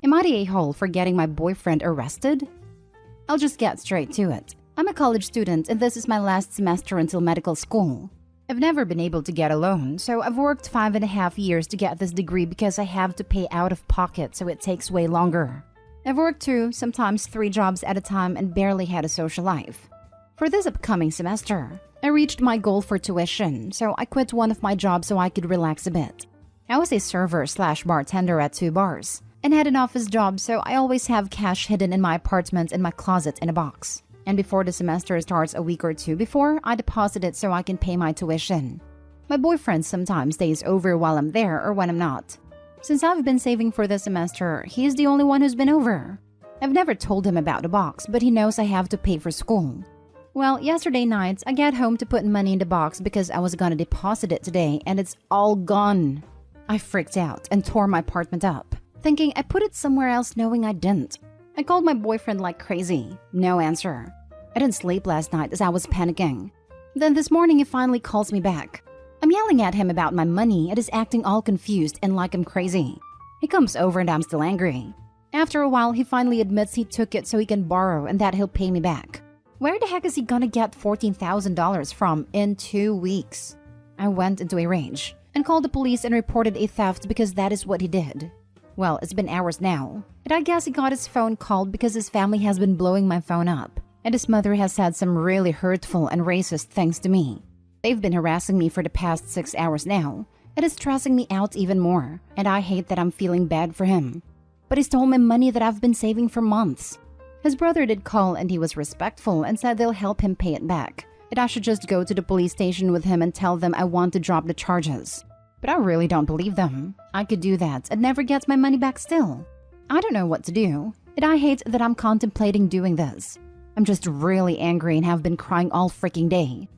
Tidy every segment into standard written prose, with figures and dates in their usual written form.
Am I the a-hole for getting my boyfriend arrested? I'll just get straight to it. I'm a college student and this is my last semester until medical school. I've never been able to get a loan, so I've worked 5.5 years to get this degree because I have to pay out of pocket, so it takes way longer. I've worked 2, sometimes 3 jobs at a time and barely had a social life. For this upcoming semester, I reached my goal for tuition, so I quit one of my jobs so I could relax a bit. I was a server/bartender at 2 bars and had an office job, so I always have cash hidden in my apartment in my closet in a box. And before the semester starts a week or 2 before, I deposit it so I can pay my tuition. My boyfriend sometimes stays over while I'm there or when I'm not. Since I've been saving for this semester, he is the only one who's been over. I've never told him about the box, but he knows I have to pay for school. Well, yesterday night, I got home to put money in the box because I was gonna deposit it today and it's all gone. I freaked out and tore my apartment up, thinking I put it somewhere else knowing I didn't. I called my boyfriend like crazy. No answer. I didn't sleep last night as I was panicking. Then this morning he finally calls me back. I'm yelling at him about my money and is acting all confused and like I'm crazy. He comes over and I'm still angry. After a while, he finally admits he took it so he can borrow and that he'll pay me back. Where the heck is he gonna get $14,000 from in 2 weeks? I went into a rage and called the police and reported a theft because that is what he did. Well, it's been hours now, and I guess he got his phone called because his family has been blowing my phone up, and his mother has said some really hurtful and racist things to me. They've been harassing me for the past 6 hours now. It is stressing me out even more, and I hate that I'm feeling bad for him. But he stole my money that I've been saving for months. His brother did call and he was respectful and said they'll help him pay it back, and I should just go to the police station with him and tell them I want to drop the charges. But I really don't believe them. I could do that and never get my money back still. I don't know what to do, and I hate that I'm contemplating doing this. I'm just really angry and have been crying all freaking day.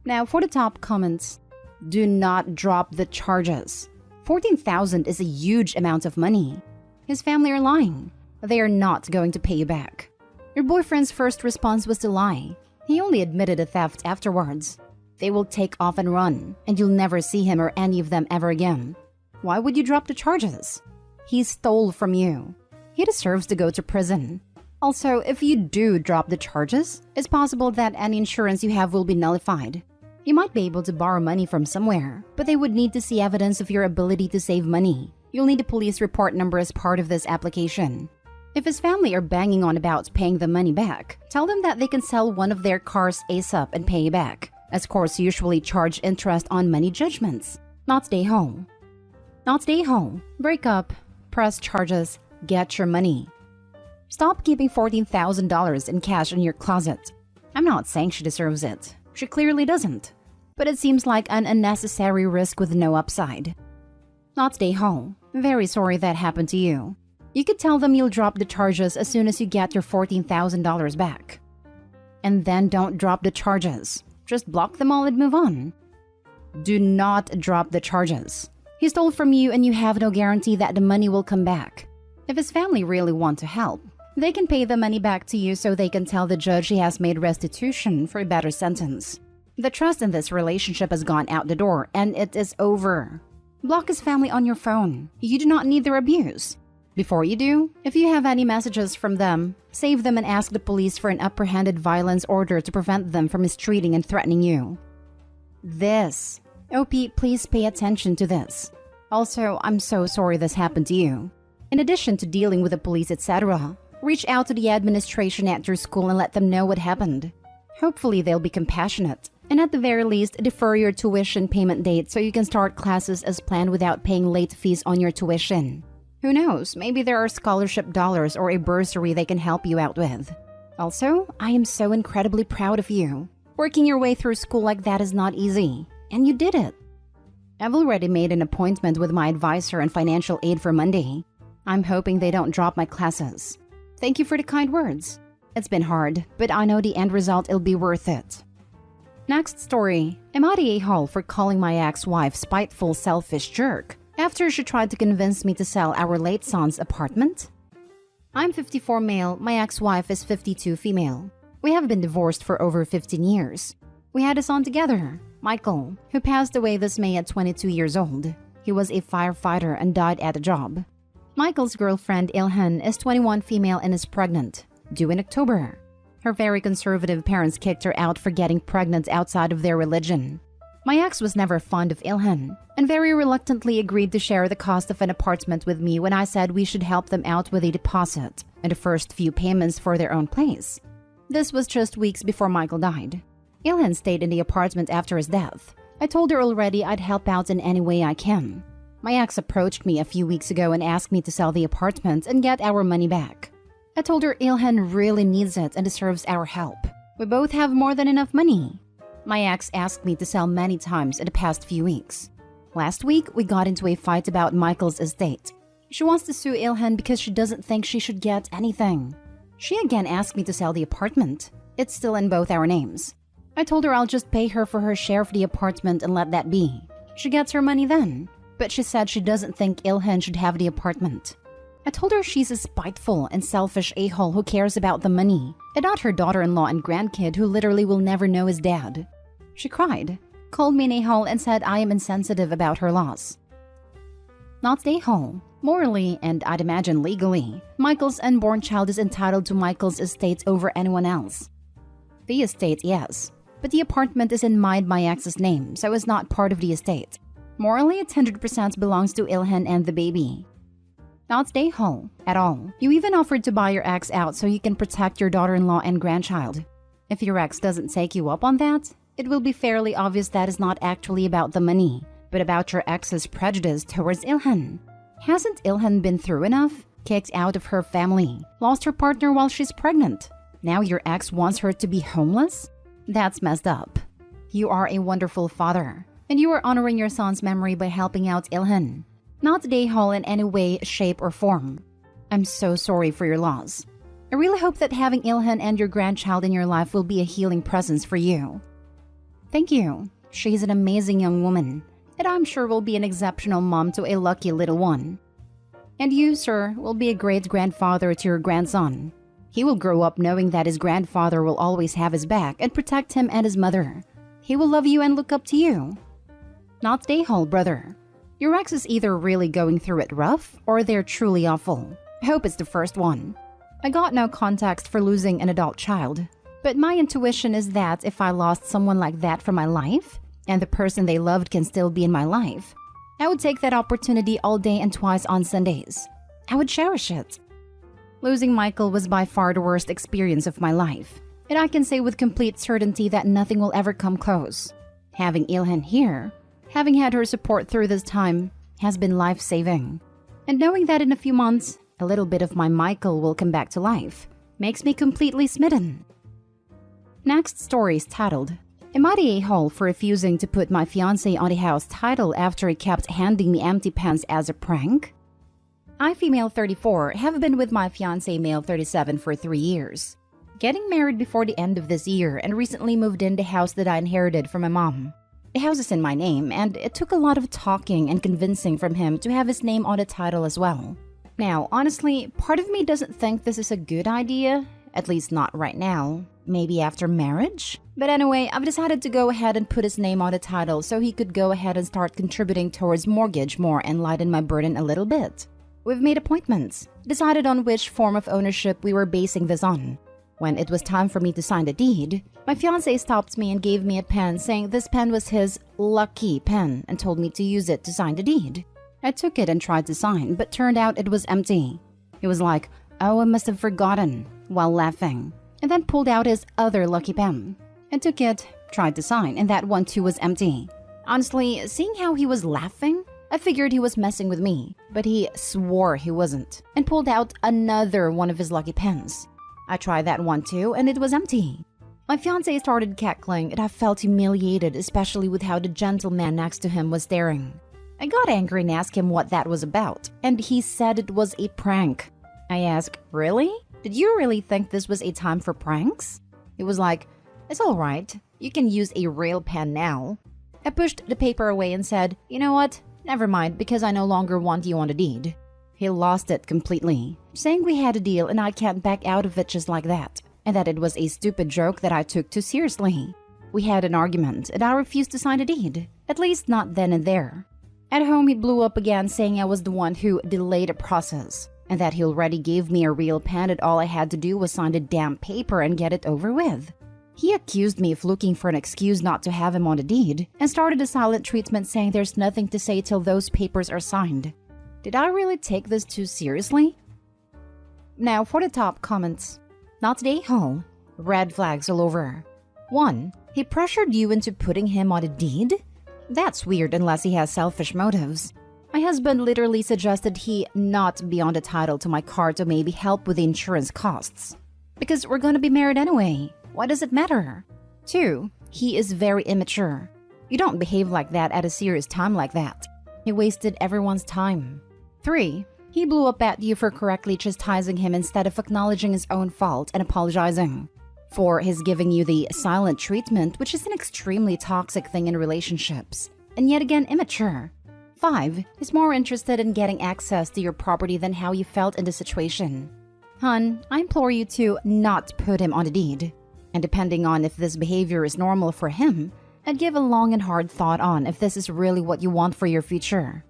Now for the top comments. Do not drop the charges. $14,000 is a huge amount of money. His family are lying. They are not going to pay you back. Your boyfriend's first response was to lie. He only admitted a theft afterwards. They will take off and run, and you'll never see him or any of them ever again. Why would you drop the charges? He stole from you. He deserves to go to prison. Also, if you do drop the charges, it's possible that any insurance you have will be nullified. You might be able to borrow money from somewhere, but they would need to see evidence of your ability to save money. You'll need a police report number as part of this application. If his family are banging on about paying the money back, tell them that they can sell one of their cars ASAP and pay you back, as courts usually charge interest on money judgments. Not stay home. Not stay home. Break up. Press charges. Get your money. Stop keeping $14,000 in cash in your closet. I'm not saying she deserves it. She clearly doesn't. But it seems like an unnecessary risk with no upside. Not stay home. Very sorry that happened to you. You could tell them you'll drop the charges as soon as you get your $14,000 back. And then don't drop the charges. Just block them all and move on. Do not drop the charges. He stole from you and you have no guarantee that the money will come back. If his family really want to help, they can pay the money back to you so they can tell the judge he has made restitution for a better sentence. The trust in this relationship has gone out the door and it is over. Block his family on your phone. You do not need their abuse. Before you do, if you have any messages from them, save them and ask the police for an apprehended violence order to prevent them from mistreating and threatening you. This. OP, please pay attention to this. Also, I'm so sorry this happened to you. In addition to dealing with the police, etc., reach out to the administration at your school and let them know what happened. Hopefully, they'll be compassionate. And at the very least, defer your tuition payment date so you can start classes as planned without paying late fees on your tuition. Who knows, maybe there are scholarship dollars or a bursary they can help you out with. Also, I am so incredibly proud of you. Working your way through school like that is not easy, and you did it. I've already made an appointment with my advisor and financial aid for Monday. I'm hoping they don't drop my classes. Thank you for the kind words. It's been hard, but I know the end result will be worth it. Next story. Am I the a-hole for calling my ex-wife spiteful, selfish jerk after she tried to convince me to sell our late son's apartment? I'm 54 male, my ex-wife is 52 female. We have been divorced for over 15 years. We had a son together, Michael, who passed away this May at 22 years old. He was a firefighter and died at a job. Michael's girlfriend Ilhan is 21, female, and is pregnant, due in October. Her very conservative parents kicked her out for getting pregnant outside of their religion. My ex was never fond of Ilhan and very reluctantly agreed to share the cost of an apartment with me when I said we should help them out with a deposit and the first few payments for their own place. This was just weeks before Michael died. Ilhan stayed in the apartment after his death. I told her already I'd help out in any way I can. My ex approached me a few weeks ago and asked me to sell the apartment and get our money back. I told her Ilhan really needs it and deserves our help. We both have more than enough money. My ex asked me to sell many times in the past few weeks. Last week, we got into a fight about Michael's estate. She wants to sue Ilhan because she doesn't think she should get anything. She again asked me to sell the apartment. It's still in both our names. I told her I'll just pay her for her share of the apartment and let that be. She gets her money then. But she said she doesn't think Ilhan should have the apartment. I told her she's a spiteful and selfish a-hole who cares about the money, and not her daughter-in-law and grandkid who literally will never know his dad. She cried, called me an a-hole, and said I am insensitive about her loss. Not the a-hole. Morally, and I'd imagine legally, Michael's unborn child is entitled to Michael's estate over anyone else. The estate, yes, but the apartment is in my ex's name, so it's not part of the estate. Morally, it 100% belongs to Ilhan and the baby. Not the a-hole at all. You even offered to buy your ex out so you can protect your daughter-in-law and grandchild. If your ex doesn't take you up on that, it will be fairly obvious that is not actually about the money, but about your ex's prejudice towards Ilhan. Hasn't Ilhan been through enough? Kicked out of her family, lost her partner while she's pregnant. Now your ex wants her to be homeless? That's messed up. You are a wonderful father, and you are honoring your son's memory by helping out Ilhan. Not the a-hole in any way, shape, or form. I'm so sorry for your loss. I really hope that having Ilhan and your grandchild in your life will be a healing presence for you. Thank you. She's an amazing young woman, and I'm sure will be an exceptional mom to a lucky little one. And you, sir, will be a great grandfather to your grandson. He will grow up knowing that his grandfather will always have his back and protect him and his mother. He will love you and look up to you. Not the a-hole, brother. Your ex is either really going through it rough or they're truly awful. I hope it's the first one. I got no context for losing an adult child, but my intuition is that if I lost someone like that from my life, and the person they loved can still be in my life, I would take that opportunity all day and twice on Sundays. I would cherish it. Losing Michael was by far the worst experience of my life, and I can say with complete certainty that nothing will ever come close. Having Ilhan here, having had her support through this time, has been life-saving. And knowing that in a few months, a little bit of my Michael will come back to life, makes me completely smitten. Next story is titled, Am I the a-hole for refusing to put my fiancé on the house title after he kept handing me empty pens as a prank? I, female 34, have been with my fiancé, male 37, for 3 years. Getting married before the end of this year and recently moved in the house that I inherited from my mom. The house is in my name, and it took a lot of talking and convincing from him to have his name on the title as well. Now, honestly, part of me doesn't think this is a good idea, at least not right now. Maybe after marriage? But anyway, I've decided to go ahead and put his name on the title so he could go ahead and start contributing towards mortgage more and lighten my burden a little bit. We've made appointments, decided on which form of ownership we were basing this on. When it was time for me to sign the deed, my fiancé stopped me and gave me a pen saying this pen was his lucky pen and told me to use it to sign the deed. I took it and tried to sign, but turned out it was empty. He was like, "Oh, I must have forgotten," while laughing, and then pulled out his other lucky pen. I took it, tried to sign, and that one too was empty. Honestly, seeing how he was laughing, I figured he was messing with me, but he swore he wasn't, and pulled out another one of his lucky pens. I tried that one too, and it was empty. My fiancé started cackling, and I felt humiliated, especially with how the gentleman next to him was staring. I got angry and asked him what that was about, and he said it was a prank. I asked, "Really? Did you really think this was a time for pranks?" He was like, "It's all right. You can use a real pen now." I pushed the paper away and said, "You know what? Never mind, because I no longer want you on the deed." He lost it completely, saying we had a deal and I can't back out of it just like that, and that it was a stupid joke that I took too seriously. We had an argument and I refused to sign a deed, at least not then and there. At home, he blew up again, saying I was the one who delayed the process, and that he already gave me a real pen and all I had to do was sign the damn paper and get it over with. He accused me of looking for an excuse not to have him on the deed, and started a silent treatment saying there's nothing to say till those papers are signed. Did I really take this too seriously? Now for the top comments. Not today, Hall. Red flags all over. 1. He pressured you into putting him on a deed? That's weird unless he has selfish motives. My husband literally suggested he not be on the title to my car to maybe help with the insurance costs. Because we're gonna be married anyway. Why does it matter? 2. He is very immature. You don't behave like that at a serious time like that. He wasted everyone's time. 3. He blew up at you for correctly chastising him instead of acknowledging his own fault and apologizing. 4. He's giving you the silent treatment, which is an extremely toxic thing in relationships. And yet again, immature. 5. He's more interested in getting access to your property than how you felt in the situation. Hun, I implore you to not put him on the deed. And depending on if this behavior is normal for him, I'd give a long and hard thought on if this is really what you want for your future.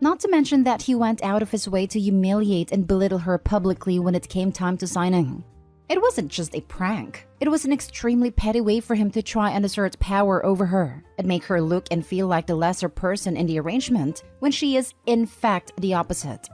Not to mention that he went out of his way to humiliate and belittle her publicly when it came time to signing. It wasn't just a prank. It was an extremely petty way for him to try and assert power over her and make her look and feel like the lesser person in the arrangement when she is, in fact, the opposite.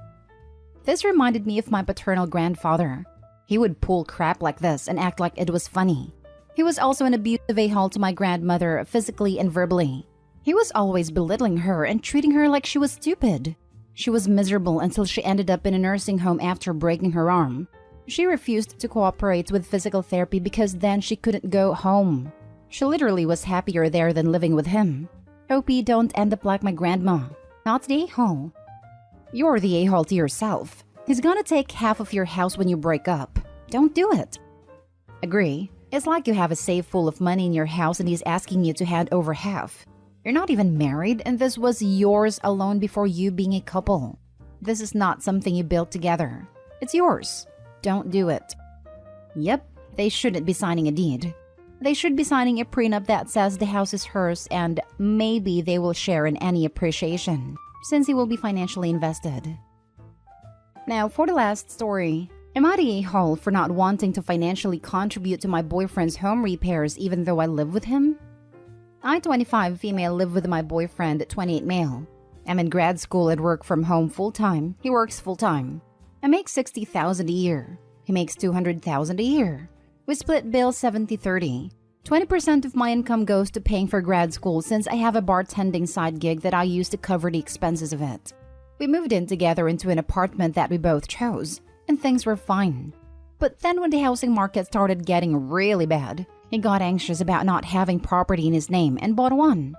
This reminded me of my paternal grandfather. He would pull crap like this and act like it was funny. He was also an abusive a-hole to my grandmother, physically and verbally. He was always belittling her and treating her like she was stupid. She was miserable until she ended up in a nursing home after breaking her arm. She refused to cooperate with physical therapy because then she couldn't go home. She literally was happier there than living with him. Hope you don't end up like my grandma. Not the a-hole. You're the a-hole to yourself. He's gonna take half of your house when you break up. Don't do it. Agree. It's like you have a safe full of money in your house and he's asking you to hand over half. You're not even married and this was yours alone before you being a couple. This is not something you built together. It's yours. Don't do it. Yep, they shouldn't be signing a deed. They should be signing a prenup that says the house is hers and maybe they will share in any appreciation, since he will be financially invested. Now for the last story. Am I the a-hole for not wanting to financially contribute to my boyfriend's home repairs even though I live with him? I, 25 female, live with my boyfriend, 28 male. I'm in grad school and work from home full-time. He works full-time. I make $60,000 a year. He makes $200,000 a year. We split bills 70-30. 20% of my income goes to paying for grad school since I have a bartending side gig that I use to cover the expenses of it. We moved in together into an apartment that we both chose, and things were fine. But then when the housing market started getting really bad, he got anxious about not having property in his name and bought one.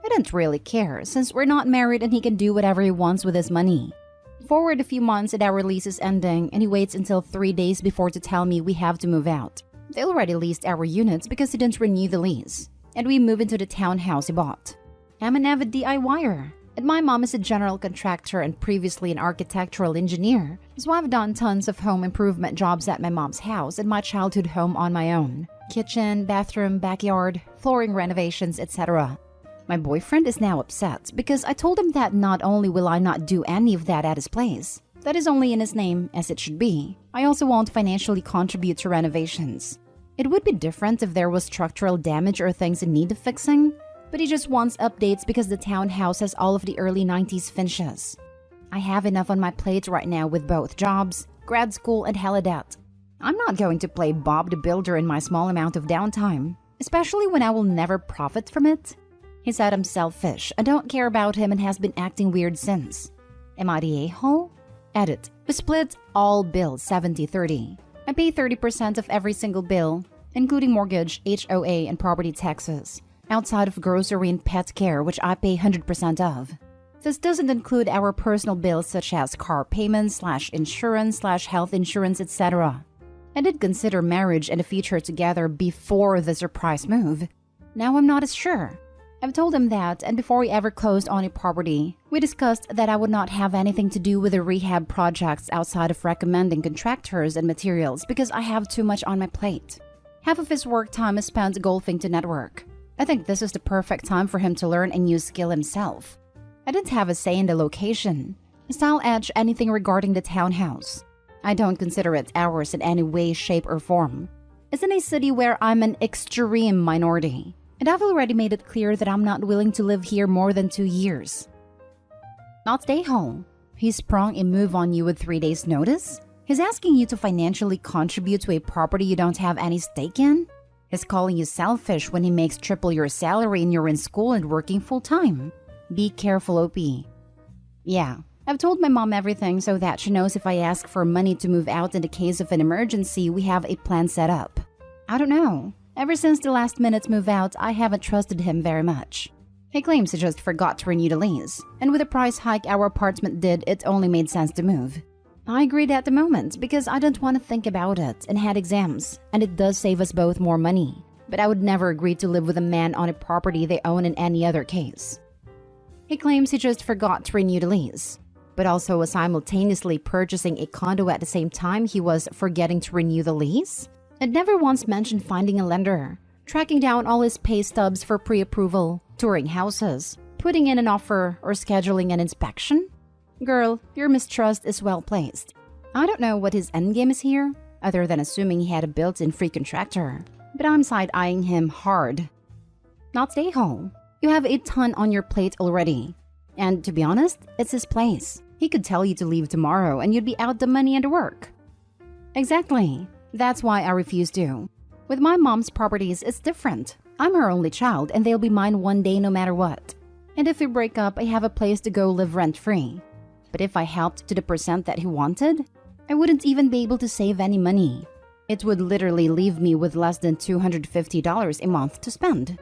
I didn't really care since we're not married and he can do whatever he wants with his money. Forward a few months and our lease is ending and he waits until 3 days before to tell me we have to move out. They already leased our units because he didn't renew the lease, and we move into the townhouse he bought. I'm an avid DIYer, and my mom is a general contractor and previously an architectural engineer, so I've done tons of home improvement jobs at my mom's house and my childhood home on my own. Kitchen, bathroom, backyard, flooring renovations, etc. My boyfriend is now upset because I told him that not only will I not do any of that at his place, that is only in his name as it should be, I also won't financially contribute to renovations. It would be different if there was structural damage or things in need of fixing, but he just wants updates because the townhouse has all of the early 90s finishes. I have enough on my plate right now with both jobs, grad school, and hella debt. I'm not going to play Bob the Builder in my small amount of downtime, especially when I will never profit from it. He said I'm selfish, I don't care about him and has been acting weird since. Am I the a-hole? Edit. We split all bills 70-30. I pay 30% of every single bill, including mortgage, HOA, and property taxes, outside of grocery and pet care, which I pay 100% of. This doesn't include our personal bills such as car payments, /insurance, /health insurance, etc. I did consider marriage and a future together before the surprise move. Now I'm not as sure. I've told him that, and before we ever closed on a property, we discussed that I would not have anything to do with the rehab projects outside of recommending contractors and materials because I have too much on my plate. Half of his work time is spent golfing to network. I think this is the perfect time for him to learn a new skill himself. I didn't have a say in the location. Style edge anything regarding the townhouse. I don't consider it ours in any way, shape, or form. It's in a city where I'm an extreme minority, and I've already made it clear that I'm not willing to live here more than 2 years. Not stay home. He sprung a move on you with 3 days' notice? He's asking you to financially contribute to a property you don't have any stake in? He's calling you selfish when he makes triple your salary and you're in school and working full-time. Be careful, OP. Yeah, I've told my mom everything so that she knows if I ask for money to move out in the case of an emergency, we have a plan set up. I don't know. Ever since the last minute's move out, I haven't trusted him very much. He claims he just forgot to renew the lease, and with the price hike our apartment did, it only made sense to move. I agreed at the moment because I don't want to think about it and had exams, and it does save us both more money. But I would never agree to live with a man on a property they own in any other case. He claims he just forgot to renew the lease, but also was simultaneously purchasing a condo at the same time he was forgetting to renew the lease. And never once mentioned finding a lender, tracking down all his pay stubs for pre-approval, touring houses, putting in an offer, or scheduling an inspection. Girl, your mistrust is well placed. I don't know what his endgame is here, other than assuming he had a built-in free contractor, but I'm side-eyeing him hard. Not stay home. You have a ton on your plate already. And to be honest, it's his place. He could tell you to leave tomorrow and you'd be out the money and the work. Exactly. That's why I refuse to. With my mom's properties, it's different. I'm her only child and they'll be mine one day no matter what. And if we break up, I have a place to go live rent-free. But if I helped to the percent that he wanted, I wouldn't even be able to save any money. It would literally leave me with less than $250 a month to spend.